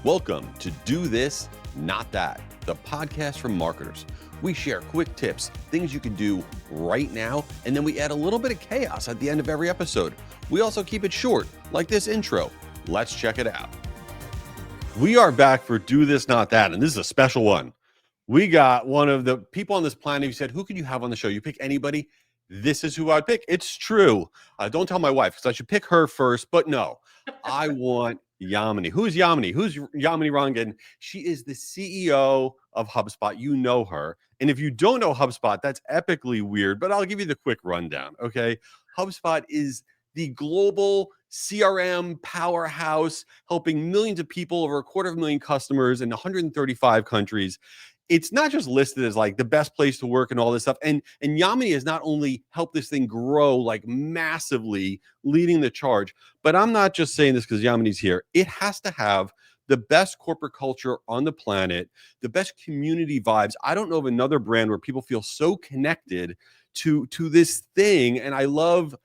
Welcome to Do This, Not That, the podcast for marketers. We share quick tips, things you can do right now, and then we add a little bit of chaos at the end of every episode. We also keep it short, like this intro. Let's check it out. We are back for Do This, Not That, and this is a special one. We got one of the people on this planet who said, who could you have on the show? You pick anybody. This is who I'd pick. It's true. Don't tell my wife because I should pick her first, but no, I want Yamini. Who's Yamini? Who's Yamini Rangan? She is the CEO of HubSpot. You know her. And if you don't know HubSpot, that's epically weird, but I'll give you the quick rundown. Okay. HubSpot is the global CRM powerhouse, helping millions of people, over 250,000 customers in 135 countries. It's not just listed as like the best place to work and all this stuff. And Yamini has not only helped this thing grow like massively, leading the charge, but I'm not just saying this because Yamini's here. It has to have the best corporate culture on the planet, the best community vibes. I don't know of another brand where people feel so connected to this thing. And I love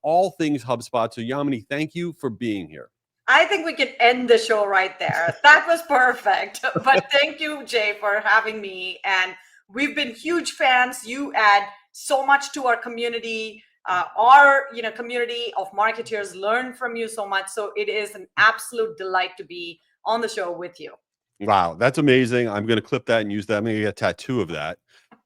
all things HubSpot. So Yamini, thank you for being here. I think we can end the show right there. That was perfect. But thank you, Jay, for having me. And we've been huge fans. You add so much to our community. Our community of marketers learn from you so much. So it is an absolute delight to be on the show with you. Wow, that's amazing. I'm going to clip that and use that. I'm going to get a tattoo of that.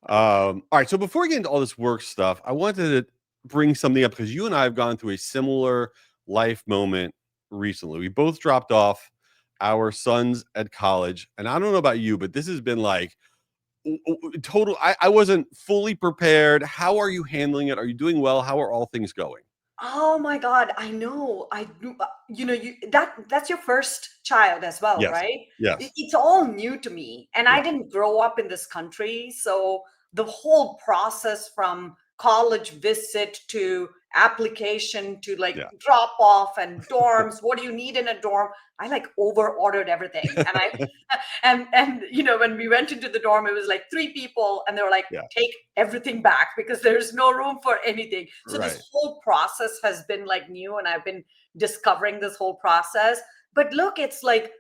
All right. So before we get into all this work stuff, I wanted to bring something up because you and I have gone through a similar life moment recently. We both dropped off our sons at college, and I don't know about you, but this has been like total. I wasn't fully prepared. How are you handling it? Are you doing well? How are all things going? Oh my God, I know. I do. That's your first child as well, Yes. right? Yes. It's all new to me, and I Yeah. didn't grow up in this country, so the whole process from college visit to application to like Yeah. drop off and dorms, what do you need in a dorm? I like over ordered everything, and I and when we went into the dorm, it was like 3 people, and they were like, Yeah. take everything back because there's no room for anything. So Right. this whole process has been like new, and I've been discovering this whole process. But look, it's like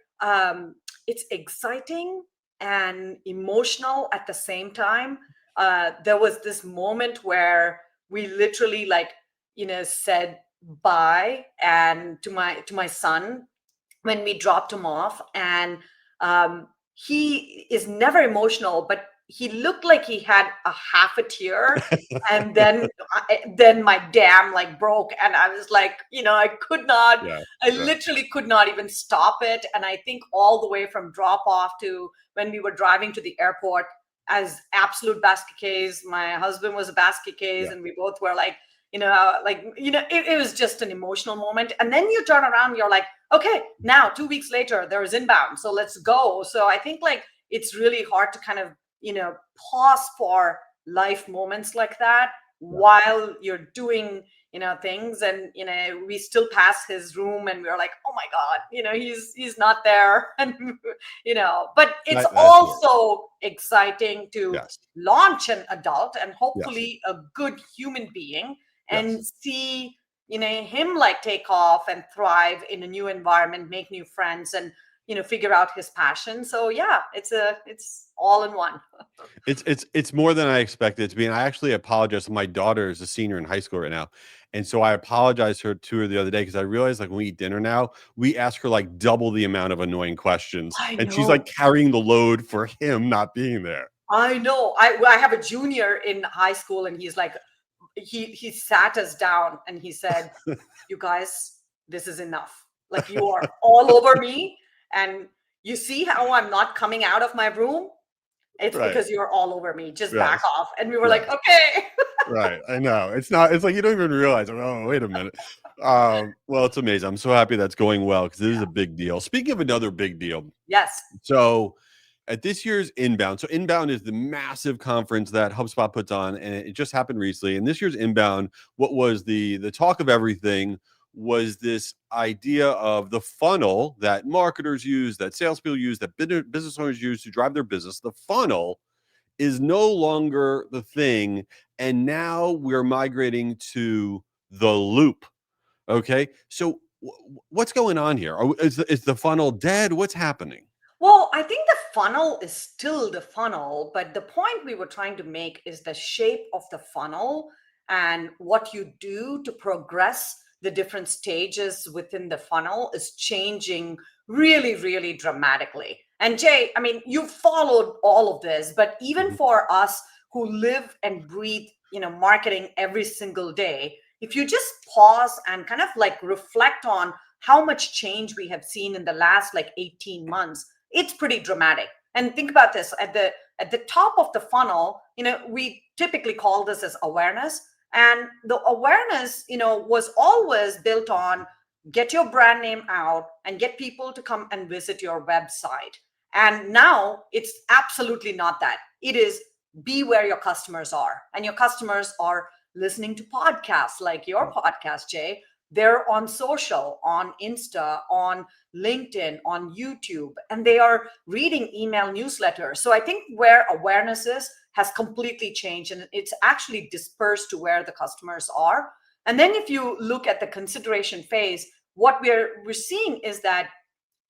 it's exciting and emotional at the same time. There was this moment where we literally said bye and to my son when we dropped him off, and he is never emotional, but he looked like he had a half a tear. And then my dam like broke, and I was like, I could not. Yeah. I literally could not even stop it. And I think all the way from drop off to when we were driving to the airport, as absolute basket case, my husband was a basket case, Yeah. and we both were like, it was just an emotional moment. And then you turn around, you're like, okay, now 2 weeks later, there is inbound, so let's go. So I think like it's really hard to kind of pause for life moments like that while you're doing things. And we still pass his room, and we're like, oh my God, he's not there. And but it's also exciting to Yes. launch an adult and hopefully Yes. a good human being, and see him like take off and thrive in a new environment, make new friends, and figure out his passion. So yeah, it's all in one. It's more than I expected it to be. And I actually apologize. My daughter is a senior in high school right now. And so I apologized to her the other day because I realized like when we eat dinner now, we ask her like double the amount of annoying questions. I And she's know. like carrying the load for him not being there. I know. I have a junior in high school, and he's like, he sat us down and he said, you guys, this is enough. Like, you are all over me, and you see how I'm not coming out of my room? It's because you're all over me. Just back off. And we were like, okay. Right. I know. It's like you don't even realize, oh, wait a minute. Well, it's amazing. I'm so happy that's going well because this is a big deal. Speaking of another big deal. Yes. So at this year's Inbound, so Inbound is the massive conference that HubSpot puts on, and it just happened recently. And this year's Inbound, what was the talk of everything was this idea of the funnel that marketers use, that salespeople use, that business owners use to drive their business. The funnel is no longer the thing, and now we're migrating to the loop. Okay, so What's going on here? Is the funnel dead? What's happening? Well, I think the funnel is still the funnel, but the point we were trying to make is the shape of the funnel and what you do to progress the different stages within the funnel is changing really, really dramatically. And Jay, I mean, you followed all of this, but even Mhm. for us who live and breathe, marketing every single day, if you just pause and kind of like reflect on how much change we have seen in the last like 18 months, it's pretty dramatic. And think about this, at the top of the funnel, we typically call this as awareness. And the awareness, was always built on get your brand name out and get people to come and visit your website. And now it's absolutely not that. It is be where your customers are. And your customers are listening to podcasts like your podcast, Jay. They're on social, on Insta, on LinkedIn, on YouTube, and they are reading email newsletters. So I think where awareness is has completely changed and it's actually dispersed to where the customers are. And then if you look at the consideration phase, what we're seeing is that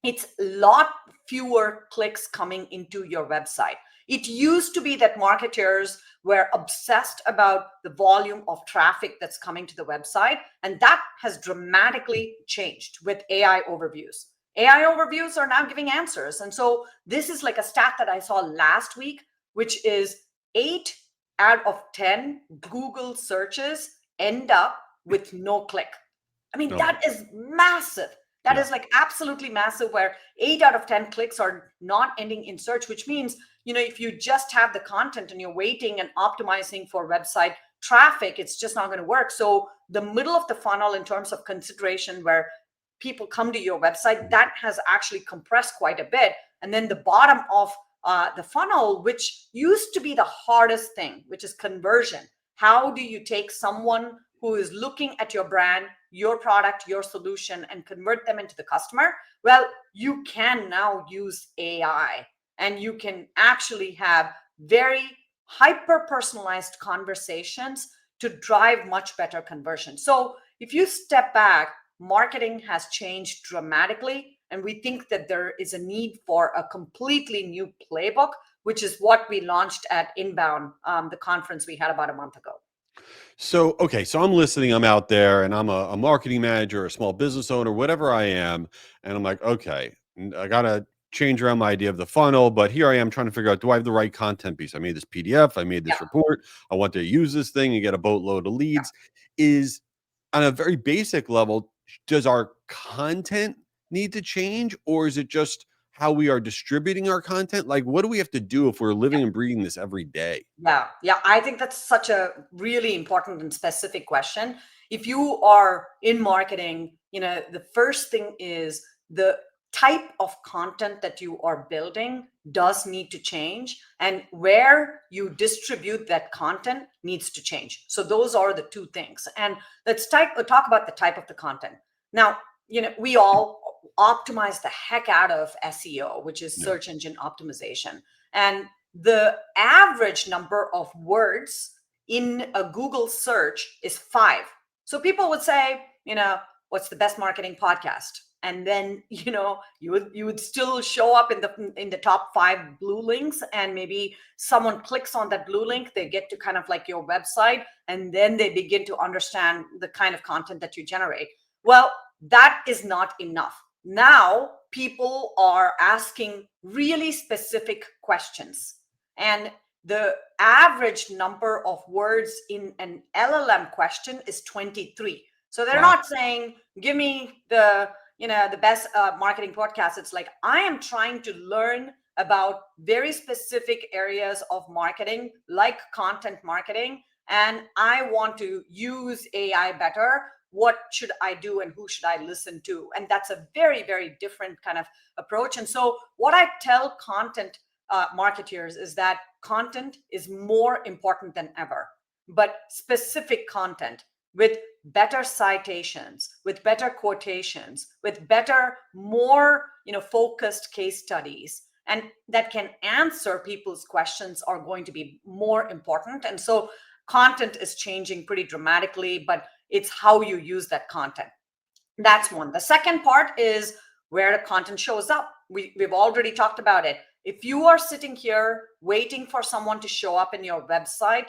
it's a lot fewer clicks coming into your website. It used to be that marketers were obsessed about the volume of traffic that's coming to the website, and that has dramatically changed with AI overviews. AI overviews are now giving answers. And so this is like a stat that I saw last week, which is 8 out of 10 Google searches end up with no click. I mean, Okay. that is massive. That Yeah. is like absolutely massive, where 8 out of 10 clicks are not ending in search, which means, if you just have the content and you're waiting and optimizing for website traffic, it's just not going to work. So the middle of the funnel in terms of consideration where people come to your website, that has actually compressed quite a bit. And then the bottom of the funnel, which used to be the hardest thing, which is conversion. How do you take someone who is looking at your brand, your product, your solution, and convert them into the customer? Well, you can now use AI and you can actually have very hyper personalized conversations to drive much better conversion. So if you step back, marketing has changed dramatically. And we think that there is a need for a completely new playbook, which is what we launched at Inbound, the conference we had about a month ago. So, okay, so I'm listening, I'm out there and I'm a marketing manager, a small business owner, whatever I am. And I'm like, okay, I got to change around my idea of the funnel, but here I am trying to figure out, do I have the right content piece? I made this PDF, I made Yeah. this report, I want to use this thing and get a boatload of leads. Is on a very basic level, does our content need to change or is it just how we are distributing our content? Like, what do we have to do if we're living and breathing this every day? Yeah, yeah, I think that's such a really important and specific question. If you are in marketing, the first thing is the type of content that you are building does need to change, and where you distribute that content needs to change. So those are the two things. And talk about the type of the content. Now, we all optimize the heck out of SEO, which is Yeah. search engine optimization. And the average number of words in a Google search is 5. So people would say, what's the best marketing podcast? And then, you would still show up in the top 5 blue links, and maybe someone clicks on that blue link, they get to kind of like your website, and then they begin to understand the kind of content that you generate. Well, that is not enough. Now people are asking really specific questions, and the average number of words in an LLM question is 23. So they're Wow. not saying, give me the best marketing podcast. It's like, I am trying to learn about very specific areas of marketing, like content marketing, and I want to use AI better. What should I do and who should I listen to? And that's a very, very different kind of approach. And so what I tell content marketeers is that content is more important than ever, but specific content with better citations, with better quotations, with better, more focused case studies, and that can answer people's questions are going to be more important. And so content is changing pretty dramatically, but it's how you use that content. That's one. The second part is where the content shows up. We've already talked about it. If you are sitting here waiting for someone to show up in your website,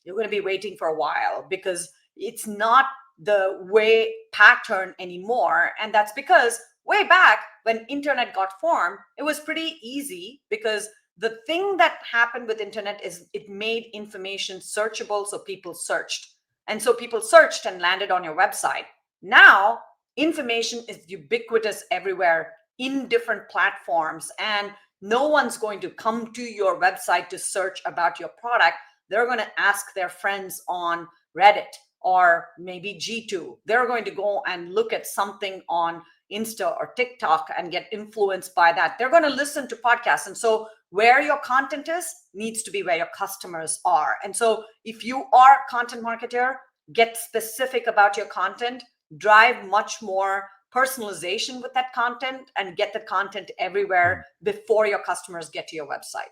you're going to be waiting for a while, because it's not the way pattern anymore. And that's because way back when internet got formed, it was pretty easy, because the thing that happened with internet is it made information searchable. So people searched. And so people searched and landed on your website. Now information is ubiquitous everywhere in different platforms, and no one's going to come to your website to search about your product. They're going to ask their friends on Reddit or maybe G2. They're going to go and look at something on Insta or TikTok and get influenced by that. They're going to listen to podcasts. And so where your content is needs to be where your customers are. And so if you are a content marketer, get specific about your content, drive much more personalization with that content, and get the content everywhere before your customers get to your website.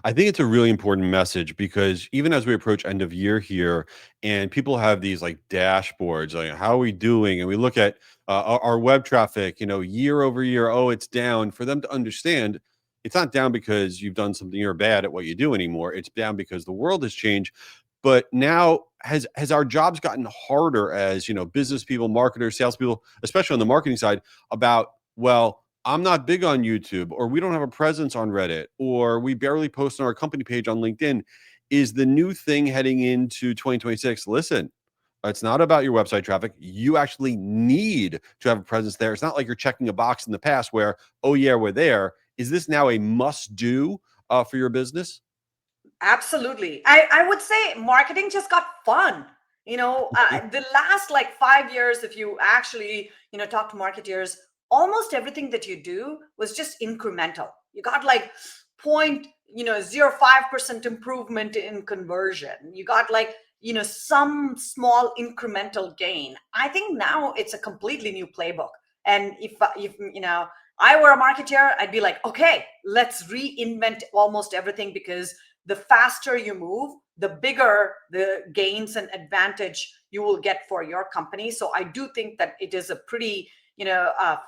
I think it's a really important message, because even as we approach end of year here and people have these like dashboards, like how are we doing? And we look at our web traffic, year over year, oh, it's down. For them to understand, it's not down because you've done something you're bad at what you do anymore. It's down because the world has changed. But now has our jobs gotten harder as, business people, marketers, salespeople, especially on the marketing side, about, well, I'm not big on YouTube, or we don't have a presence on Reddit, or we barely post on our company page on LinkedIn. Is the new thing heading into 2026? Listen, it's not about your website traffic. You actually need to have a presence there. It's not like you're checking a box in the past where, oh yeah, we're there. Is this now a must do for your business? Absolutely. I would say marketing just got fun. The last like 5 years, if you actually, talk to marketers, almost everything that you do was just incremental. You got like point, 0.05% improvement in conversion. You got like, some small incremental gain. I think now it's a completely new playbook. And if I were a marketer, I'd be like, okay, let's reinvent almost everything, because the faster you move, the bigger the gains and advantage you will get for your company. So I do think that it is a pretty,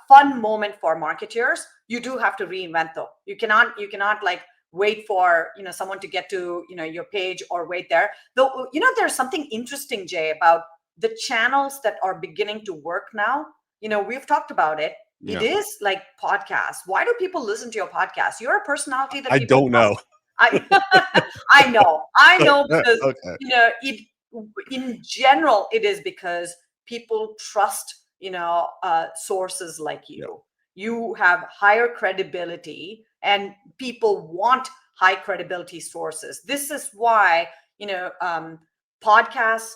fun moment for marketers. You do have to reinvent though. You cannot like wait for, someone to get to, your page, or wait there. Though, there's something interesting, Jay, about the channels that are beginning to work now. We've talked about it. It Yeah. is like podcasts. Why do people listen to your podcast? You're a personality that I people don't know. I I know because Okay. it in general it is because people trust sources like Yeah. you. You have higher credibility, and people want high credibility sources. This is why podcasts,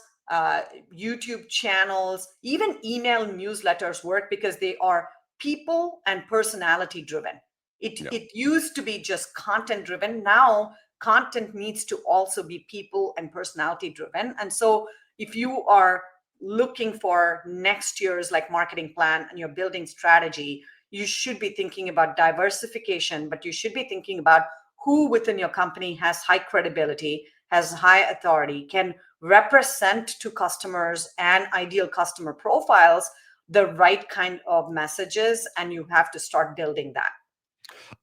YouTube channels, even email newsletters work, because they are people and personality driven. it Yeah. it used to be just content driven. Now content needs to also be people and personality driven. And so if you are looking for next year's like marketing plan and you're building strategy, you should be thinking about diversification, but you should be thinking about who within your company has high credibility, has high authority, can represent to customers and ideal customer profiles the right kind of messages, and you have to start building that.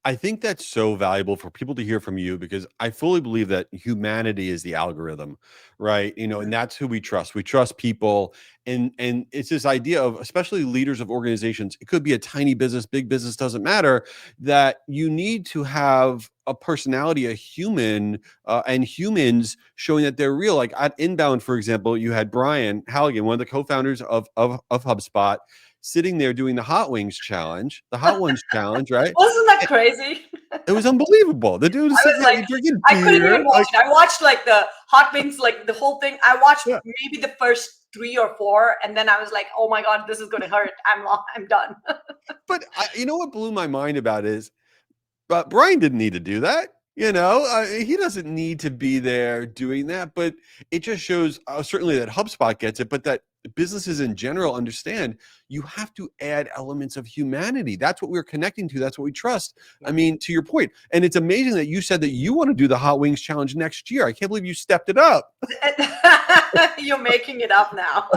I think that's so valuable for people to hear from you, because I fully believe that humanity is the algorithm, right? And that's who we trust. We trust people, and it's this idea of, especially leaders of organizations. It could be a tiny business, big business, doesn't matter. That you need to have a personality, a human, and humans showing that they're real. Like at Inbound, for example, you had Brian Halligan, one of the co-founders of HubSpot, sitting there doing the Hot Wings challenge, the Hot Ones challenge, right? Wasn't that crazy? It was unbelievable. The dude is I was sitting there like, drinking I couldn't even beer. watch Like, it. I watched like the hot wings, like the whole thing. I watched yeah. maybe the first 3 or 4, and then I was like, oh my god, this is going to hurt. I'm done. But what blew my mind about it is, but Brian didn't need to do that. He doesn't need to be there doing that. But it just shows certainly that HubSpot gets it, but that businesses in general understand you have to add elements of humanity. That's what we're connecting to. That's what we trust. I mean, to your point, and it's amazing that you said that you want to do the Hot Wings Challenge next year. I can't believe you stepped it up. You're making it up now.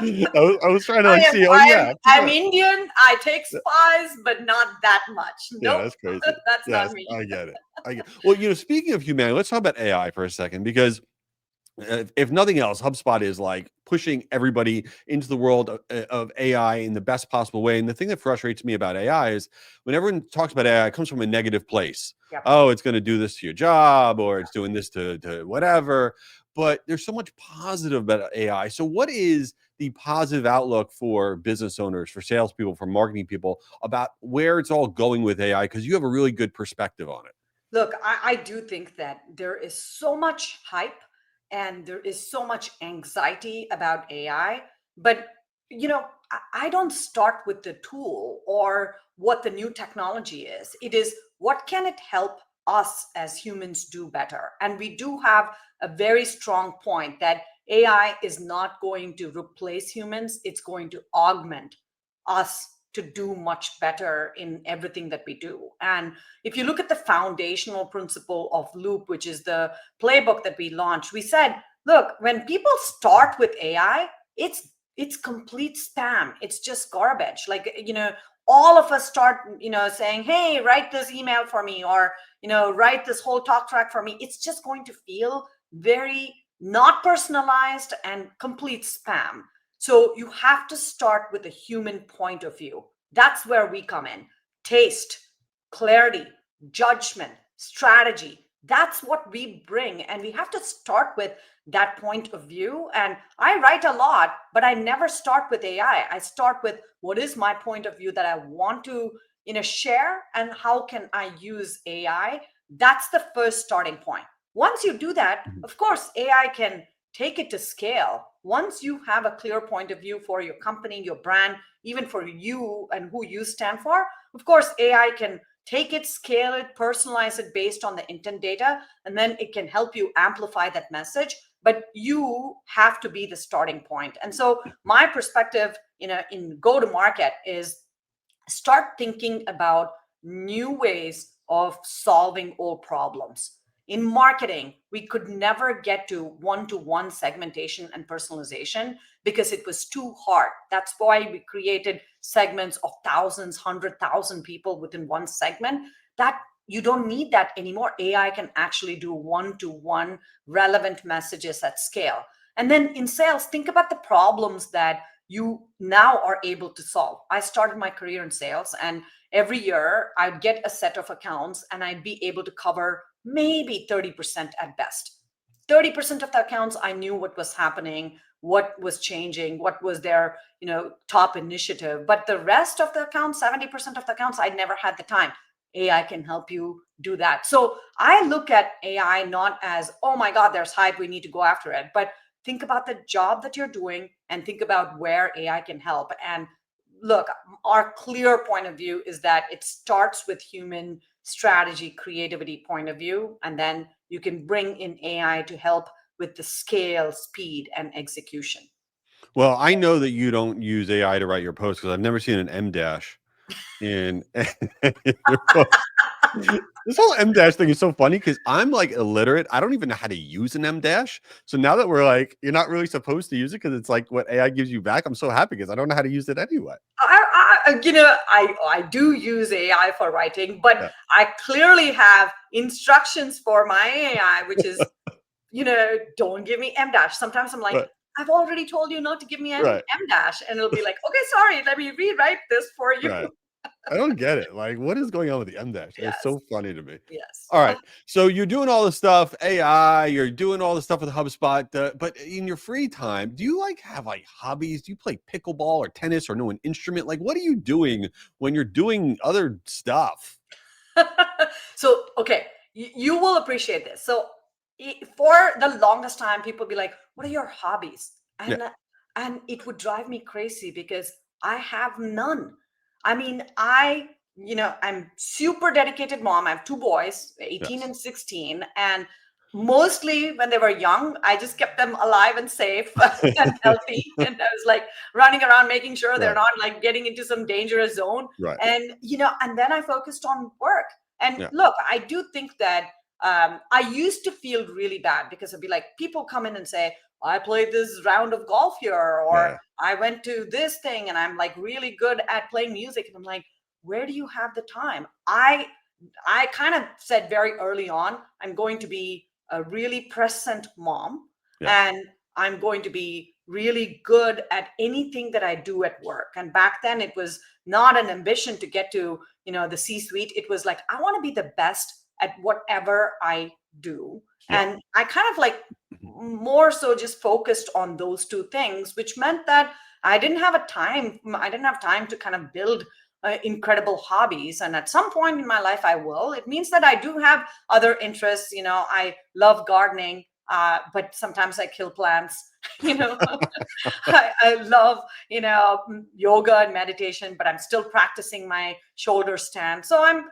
I was trying to like see. Oh yeah, I'm Indian. I take spice, but not that much. yeah, Nope, that's crazy. that's not Yes, me. I get it. Well, speaking of humanity, let's talk about AI for a second, because if nothing else, HubSpot is like pushing everybody into the world of AI in the best possible way. And the thing that frustrates me about AI is when everyone talks about AI, it comes from a negative place. Yep. Oh, it's going to do this to your job, or it's doing this to whatever. But there's so much positive about AI. So what is the positive outlook for business owners, for salespeople, for marketing people about where it's all going with AI? Because you have a really good perspective on it. Look, I do think that there is so much hype and there is so much anxiety about AI. But, I don't start with the tool or what the new technology is. It is what can it help us as humans do better? And we do have a very strong point that AI is not going to replace humans, it's going to augment us to do much better in everything that we do. And if you look at the foundational principle of Loop, which is the playbook that we launched, we said, look, when people start with AI, it's complete spam. It's just garbage. Like, all of us start, saying, hey, write this email for me, or, write this whole talk track for me. It's just going to feel very not personalized and complete spam. So you have to start with a human point of view. That's where we come in. Taste, clarity, judgment, strategy. That's what we bring. And we have to start with that point of view. And I write a lot, but I never start with AI. I start with what is my point of view that I want to, share, and how can I use AI? That's the first starting point. Once you do that, of course, AI can take it to scale. Once you have a clear point of view for your company, your brand, even for you and who you stand for, of course, AI can take it, scale it, personalize it based on the intent data, and then it can help you amplify that message. But you have to be the starting point. And so my perspective, in go to market is start thinking about new ways of solving old problems. In marketing, we could never get to one-to-one segmentation and personalization because it was too hard. That's why we created segments of thousands, 100,000 people within one segment. That you don't need that anymore. AI can actually do one-to-one relevant messages at scale. And then in sales, think about the problems that you now are able to solve. I started my career in sales, and every year I'd get a set of accounts and I'd be able to cover maybe 30% at best. 30% of the accounts, I knew what was happening, what was changing, what was their, top initiative. But the rest of the accounts, 70% of the accounts, I never had the time. AI can help you do that. So I look at AI not as, oh my God, there's hype, we need to go after it, but think about the job that you're doing and think about where AI can help. And look, our clear point of view is that it starts with human strategy, creativity point of view, and then you can bring in AI to help with the scale, speed, and execution. Well, I know that you don't use AI to write your posts because I've never seen an M dash in your post. This whole M dash thing is so funny because I'm like illiterate. I don't even know how to use an M dash. So now that we're like, you're not really supposed to use it because it's like what AI gives you back. I'm so happy because I don't know how to use it anyway. I do use AI for writing, but Yeah. I clearly have instructions for my AI, which is, don't give me M dash. Sometimes I'm like, Right. I've already told you not to give me Right. M dash, and it'll be like, okay, sorry, let me rewrite this for you. Right. I don't get it. Like, what is going on with the M dash? It's Yes, so funny to me. yes. All right. So you're doing all this stuff, AI, you're doing all the stuff with HubSpot, but in your free time, do you like have like hobbies? Do you play pickleball or tennis or know an instrument? Like, what are you doing when you're doing other stuff? So, okay, you will appreciate this. So, for the longest time, people be like, "What are your hobbies?" Yeah. And it would drive me crazy because I have none. I mean, I'm super dedicated mom. I have two boys, 18 Yes. and 16, and Mostly when they were young, I just kept them alive and safe and healthy. And I was like running around making sure they're Right. not like getting into some dangerous zone. Right. And, and then I focused on work. And Yeah. look, I do think that I used to feel really bad because I'd be like, people come in and say, I played this round of golf here, or Yeah. I went to this thing and I'm like really good at playing music. And I'm like, where do you have the time? I kind of said very early on, I'm going to be a really present mom, Yeah. and I'm going to be really good at anything that I do at work. And back then it was not an ambition to get to, the C-suite. It was like, I want to be the best at whatever I do. Yeah. And I kind of like Mhm. more so just focused on those two things, which meant that I didn't have time to kind of build incredible hobbies. And at some point in my life I will. It means that I do have other interests. I love gardening, but sometimes I kill plants. I love yoga and meditation, but I'm still practicing my shoulder stand. So I'm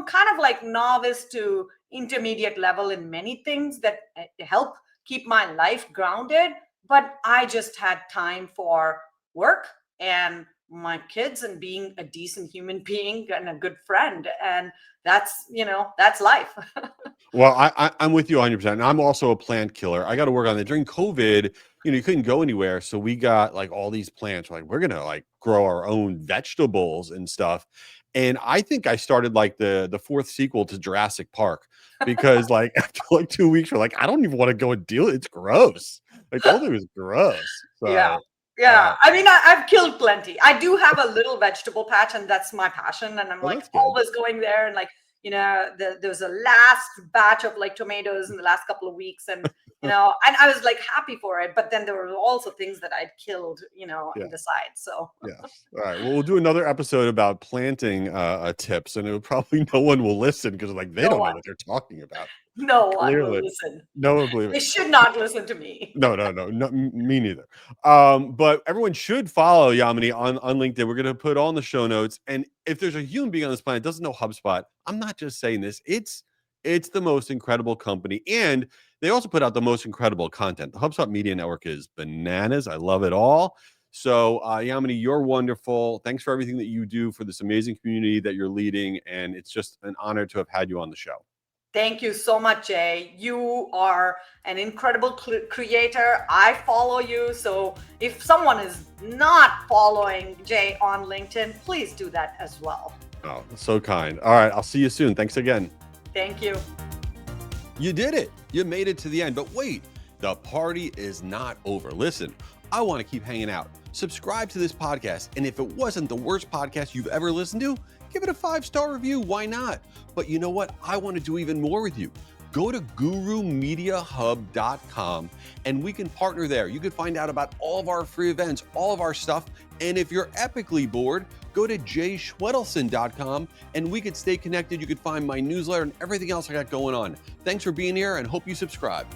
kind of like novice to intermediate level in many things that help keep my life grounded. But I just had time for work and my kids and being a decent human being and a good friend. And that's life. Well, I'm with you 100%. And I'm also a plant killer. I got to work on that. During COVID, you couldn't go anywhere. So we got like all these plants. We're going to like grow our own vegetables and stuff. And I think I started like the fourth sequel to Jurassic Park because like after like 2 weeks, we're like, I don't even want to go and deal. It's gross. Like the whole thing was gross. Yeah. So, Yeah. I mean, I've killed plenty. I do have a little vegetable patch, and that's my passion. And I'm well, like that's good. always going there. And like, there was a last batch of like tomatoes in the last couple of weeks. And I was like happy for it. But then there were also things that I'd killed, Yeah. in the side. So Yes. All right. Well, we'll do another episode about planting tips, and it'll probably no one will listen because like they no don't know one, what they're talking about. no one will Clearly, listen. no one will believe They it. should not listen to me. No, me neither. But everyone should follow Yamini on LinkedIn. We're gonna put all in the show notes. And if there's a human being on this planet that doesn't know HubSpot, I'm not just saying this. It's the most incredible company, and they also put out the most incredible content. The HubSpot Media Network is bananas. I love it all. So, Yamini, you're wonderful. Thanks for everything that you do for this amazing community that you're leading, and it's just an honor to have had you on the show. Thank you so much, Jay. You are an incredible creator. I follow you. So if someone is not following Jay on LinkedIn, please do that as well. Oh, so kind. All right, I'll see you soon. Thanks again. Thank you. You did it. You made it to the end. But wait, the party is not over. Listen, I want to keep hanging out. Subscribe to this podcast. And if it wasn't the worst podcast you've ever listened to, give it a 5-star review. Why not? But you know what? I want to do even more with you. Go to gurumediahub.com and we can partner there. You can find out about all of our free events, all of our stuff. And if you're epically bored, go to jayschwedelson.com and we could stay connected. You could find my newsletter and everything else I got going on. Thanks for being here and hope you subscribe.